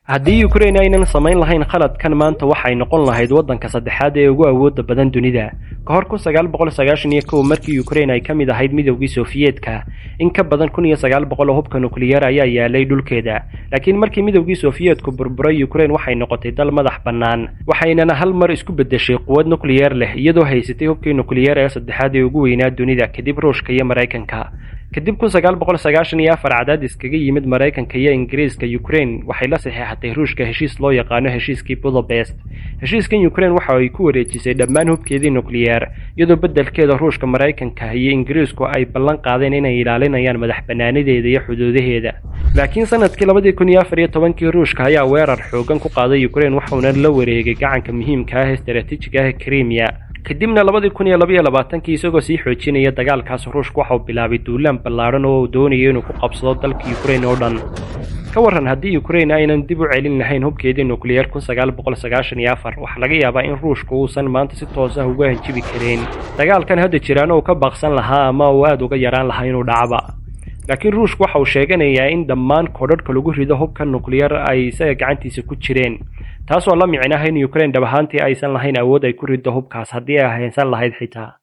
haddii Ukraine aynan samayn lahayn khaladkan maanta waxay noqon lahayd waddanka saddexaad ee ugu awoodda badan dunida ka hor 1991 markii Ukraine ay ka mid ahayd midowgii Sofiyeetka in ka badan 1900 hubka nukliyeer ayaa yaalay dhulkeeda laakiin markii midowgii Sofiyeetku burburay Ukraine waxay noqotay dal madax bannaan waxayna hal mar isku bedeshay quwad nukliyeer leh iyadoo haysatay hubkii nukliyeer ee saddexaad ee ugu weynaa dunida kadib Ruushka iyo Mareykanka kadib 1994 cadaadis kaga yimid Mareykanka iyo Ingiriiska Ukraine waxay la saxeexatay Ruushka heshiis loo yaqaan heshiiskii Budapest heshiiskan Ukraine waxa ay ku wareejisay dhammaan hubkeedii nukliyeer iyadoo beddelkeeda Ruushka Mareykanka iyo Ingiriisku ay ballan qaadeen inay ilaalinayaan madaxbannaanideeda iyo xuduudaheeda laakiin sanadkii 2014 Ruushka ayaa weerar xoogan ku qaaday Ukraine waxaana la wareegay gacanka muhiimka ah ee istiraatiijiga ah Crimea kadibna 2022 isagoo sii xoojinaya dagaalkaas Ruushku waxa uu bilaabay duulaan ballaaran oo uu doonayay inuu ku qabsado dalka Ukraine oo dhan ka waran haddii Ukraine aynan dib u celin lahayn hubkeedii nukliyeer 1994 waxa laga yaabaa in Ruushku uusan maanta si toos ah uga hanjabi karin dagaalkan hadda jiraan oo ka baaqsan lahaa ama uu aad uga yaraan lahaa inuu dhacba laakiin Ruushku waxa uu sheeganayaa in dhammaan koodhadhka lagu rido hubka nukliyeer ay isaga gacantiisa ku jireen taasoo la micnaheeya in Ukraine dhab ahaantii aysan lahayn awood ay ku rido hubkaas haddii ay haysan lahayd xitaa